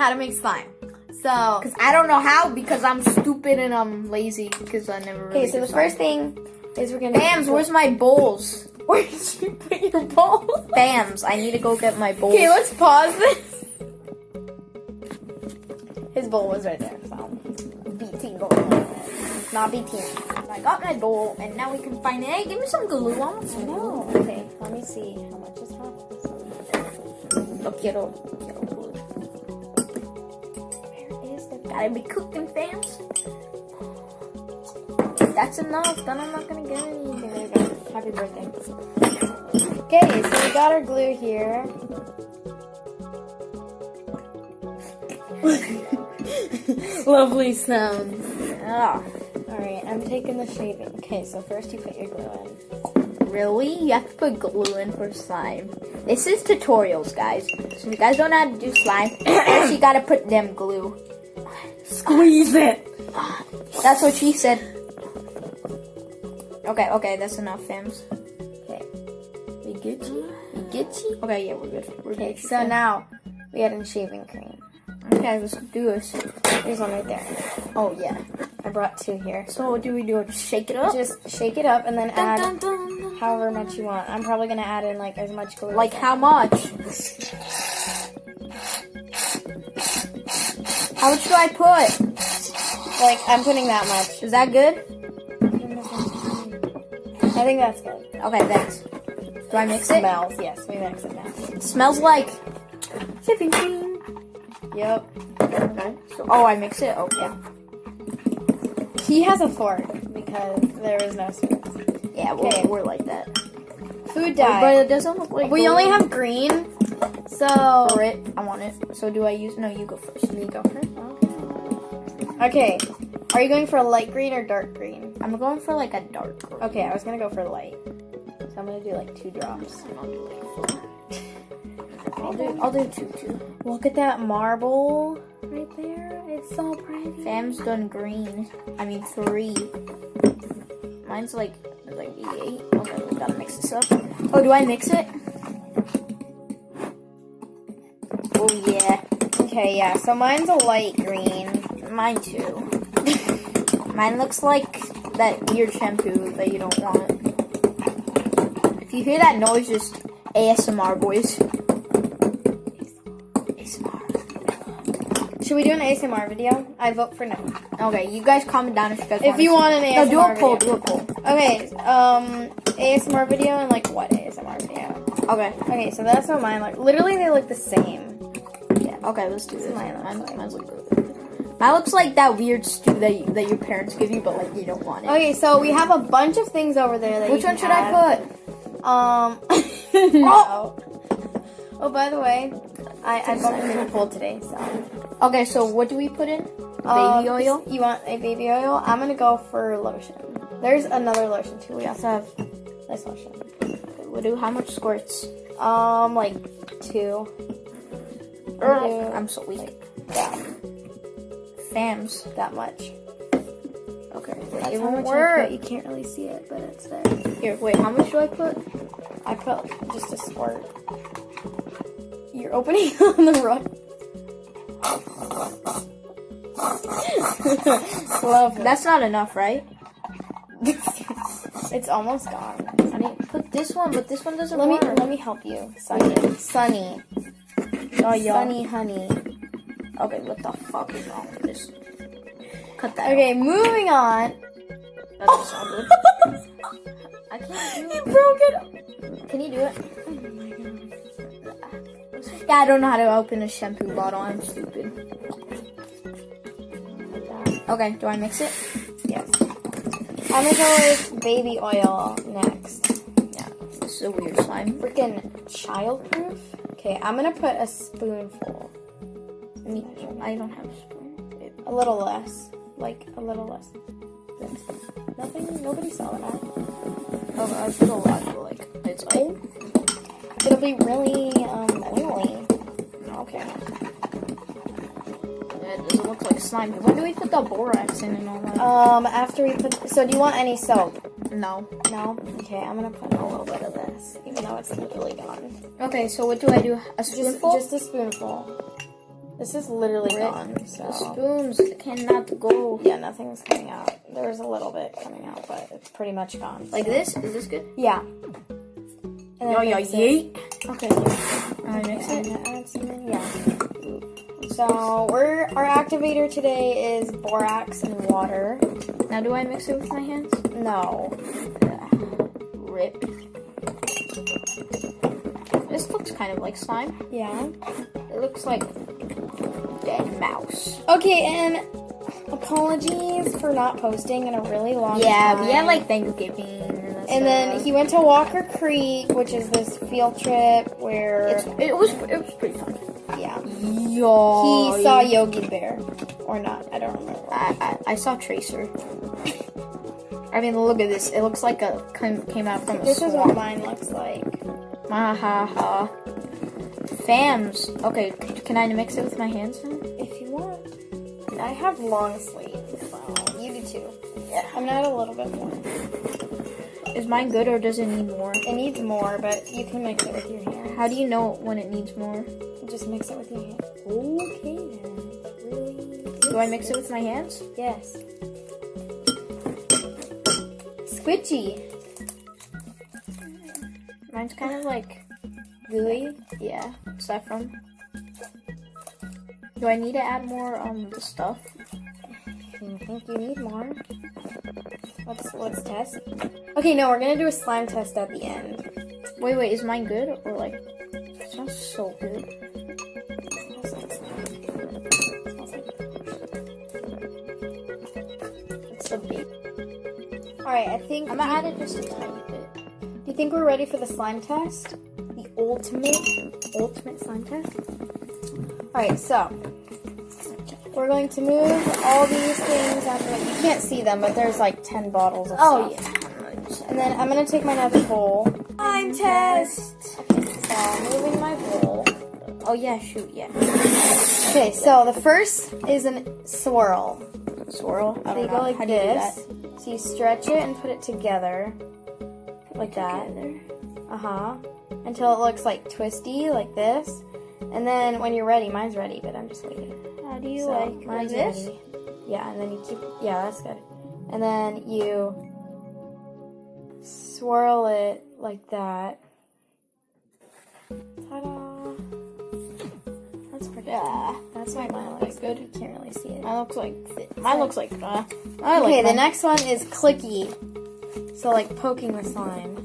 how to make slime. So, because I don't know how, because I'm stupid and I'm lazy, because I never really okay, so the first thing is we're gonna... Bams, where's my bowls? Where did you put your bowl? Bams, I need to go get my bowls. Okay, let's pause this. His bowl was right there, so... BT bowl. Not BT. I got my bowl, and now we can find it. Hey, give me some glue. I want some glue. No, okay, let me see how much is left. Look, quiero glue. Where is the... Gotta be cooking, fams. That's enough. Then I'm not gonna get anything. There you go. Happy birthday. Okay, so we got our glue here. Lovely sounds. Ah. Alright, I'm taking the shaving. Okay, so first you put your glue in. Really? You have to put glue in for slime. This is tutorials, guys. So if you guys don't know how to do slime, first you gotta put them glue. Squeeze it! That's what she said. Okay, that's enough, fams. Okay. We Gucci? We Gucci? Okay, yeah, we're good. We're Okay, good. so now we add in shaving cream. Okay, let's do this. There's one right there. Oh, yeah. I brought two here. So what do we do? Just shake it up? Just shake it up and then add Dun, dun, dun. however much you want. I'm probably gonna add in like as much glue. Like as how much? How much do I put? Like I'm putting that much. Is that good? I think that's good. Okay, thanks. Do I mix it? Smells. Yes, we mix it now. It smells like shaving cream. Yep. Okay. So, oh, I mix it? Oh, yeah. He has a fork because there is no spoon. Yeah, Okay. we're like that. Food But dye. it doesn't look like We glue. only have green, so For it. I want it. So do I use... No, you go first. you go first. Okay. Are you going for a light green or dark green? I'm going for like a dark green. Okay, I was gonna go for light. So I'm gonna do like 2 drops. I'll do like 4. I'll do 2 too. Look at that marble right there. It's so pretty. Sam's done green. I mean 3. Mine's like 8. Okay, we gotta mix this up. Oh, do I mix it? Oh yeah. Okay, yeah. So mine's a light green. Mine too. Mine looks like that weird shampoo that you don't want. If you hear that noise, just ASMR, boys. ASMR. Should we do an ASMR video? I vote for no. Okay, you guys comment down if you guys If you want an ASMR No, do a poll, video. do a poll. Okay, ASMR video and like what ASMR video? Okay. Okay, so that's what mine look. Literally, they look the same. Yeah, okay, let's do this. Mine looks like. Mine's look really good. Mine looks like that weird stew that your parents give you, but like you don't want it. Okay, so we have a bunch of things over there that Which you one can should add. I put? No. Oh, by the way, I bumped into the pool today, so. Okay, so what do we put in? Baby oil? You want a baby oil? I'm gonna go for lotion. There's another lotion too. We also have this lotion. We'll do how much squirts? Like 2. I'm so weak. Yeah, Fams. that much. Okay. That's It how won't much I work. put. You can't really see it, but it's there. Here, wait, how much do I put? I put just a squirt. You're opening on the rug. Love that. That's not enough, right? It's almost gone. I need to put this one, but this one doesn't Let work. me help you, Sunny. Sunny. Oh, yeah. Sunny honey. Okay, what the fuck is wrong with this? Cut that Okay, moving on. out. That doesn't sound good. I can't do You it. broke it. Can you do it? Yeah, I don't know how to open a shampoo bottle. I'm stupid. Okay, do I mix it? Yes. I'm gonna go with baby oil next. Yeah, this is a weird slime. Freaking childproof. Okay, I'm gonna put a spoonful. Me, I don't have a spoon. A little less. Like a little less. Nothing. Nobody saw that. Oh, I put a lot, but like, it's like, It'll be really oily. okay. Yeah, it doesn't look like slime. When do we put the borax in and all that? After we put. So do you want any soap? No. No. Okay, I'm gonna put a little bit of this, even though it's literally gone. Okay, so what do I do? A spoonful? Just a spoonful. This is literally Rip. gone. The So spoons cannot go. yeah, nothing's coming out. There was a little bit coming out, but it's pretty much gone. Like this? Is this good? Yeah. And then mix it. yeet. Okay. I mix it. Add some in, yeah. So our activator today is borax and water. Now do I mix it with my hands? No. Rip. This looks kind of like slime. Yeah. It looks like dead mouse. Okay, and apologies for not posting in a really long Yeah, time. we had like Thanksgiving. And then he went to Walker Creek, which is this field trip where it was pretty fun. yeah. Yo. He saw Yogi Bear. Or not, I don't remember. I saw Tracer. I mean, look at this. It looks like came out from a This is swamp. what mine looks like. Ha ha ha. Fams. Okay, can I mix it with my hands now? If you want. I have long sleeves, so you do too. Yeah. I'm gonna add a little bit more. Is mine good or does it need more? It needs more, but you can mix it with your hands. How do you know when it needs more? Just mix it with your hands. Okay then. Really? Do I mix it with my hands? Yes. Squidgy. Mine's kind of like Gooey. yeah, saffron. Do I need to add more the stuff? I think you need more. Let's test. Okay, no, we're gonna do a slime test at the end. Wait, is mine good or like? It smells so good. Smells like slime. Smells like. It's so big. All right, I think I'm gonna add it just a tiny bit. Do you think we're ready for the slime test? The ultimate slime test? Alright, so we're going to move all these things out the way. You can't see them, but there's like 10 bottles of stuff. Yeah. And then I'm going to take my other bowl. Slime test! Okay, so moving my bowl. Oh yeah, shoot, yeah. Okay, so the first is a swirl. Swirl. I So don't you know. go like How do you do that? this. So you stretch it and put it together. Like that. Until it looks like twisty, like this. And then when you're ready, mine's ready, but I'm just waiting. How do you So, like mine's this? ready. Yeah, and then you keep, yeah, that's good. And then you swirl it like that. Ta-da! That's pretty good. That's what mine looks good. You can't really see it. Mine looks like mine looks like I Okay, like the mine. next one is clicky. So like poking the slime.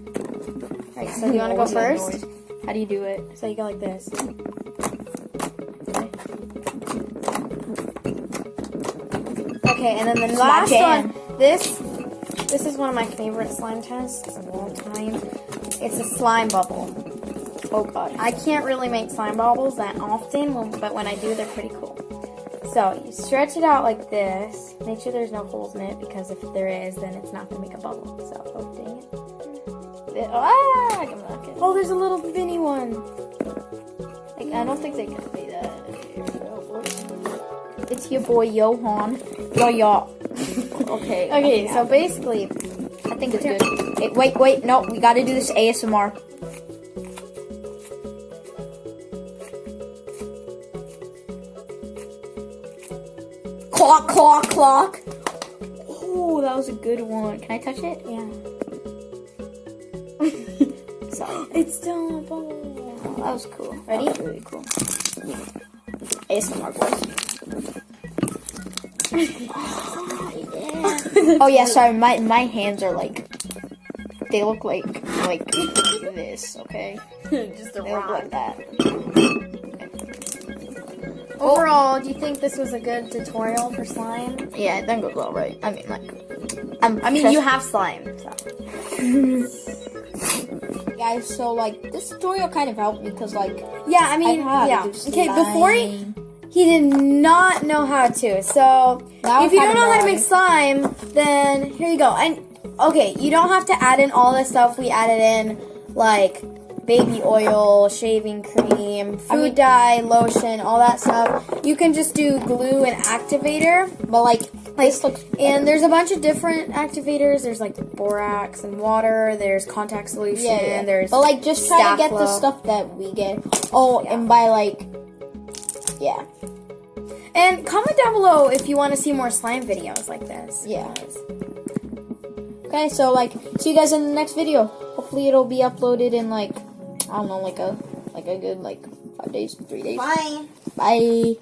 Alright, so do you want to go What's that first? noise? How do you do it? So you go like this. Okay, and then the my last jam. one, this is one of my favorite slime tests of all time. It's a slime bubble. Oh god. I can't really make slime bubbles that often, but when I do, they're pretty cool. So you stretch it out like this. Make sure there's no holes in it, because if there is, then it's not going to make a bubble. So, oh dang it. I can knock it. Oh, there's a little mini one. Like, I don't think they can see that. It's your boy Johan. Yo. Okay. Okay, so basically, I think it's good. Hey, wait, no, we gotta do this ASMR. Clock, clock, clock. Oh, that was a good one. Can I touch it? yeah. Sorry. It's still a bubble. Oh, that was cool. Ready? That was really cool. ASMR boys. Oh yeah, sorry. My hands are like, they look like this. Okay, Just a they look like that. Overall, do you think this was a good tutorial for slime? Yeah, that goes well, right? I mean, like, you have slime. So. guys. So like, this tutorial kind of helped me because like, Yeah, I mean, yeah. Okay, before he did not know how to. So Now if you I don't know how to know. make slime, then here you go. And okay, you don't have to add in all the stuff we added in, like baby oil, shaving cream, food dye, lotion, all that stuff. You can just do glue and activator. but like this looks. And there's a bunch of different activators. There's like borax and water. There's contact solution. Yeah. There's But like, just try to get the Staplo. stuff that we get. Oh, Yeah. and by like, yeah. And comment down below if you want to see more slime videos like this. Yeah. Okay, so like, see you guys in the next video. Hopefully it'll be uploaded in like, I don't know, like a good 5 days, 3 days. Bye. Bye.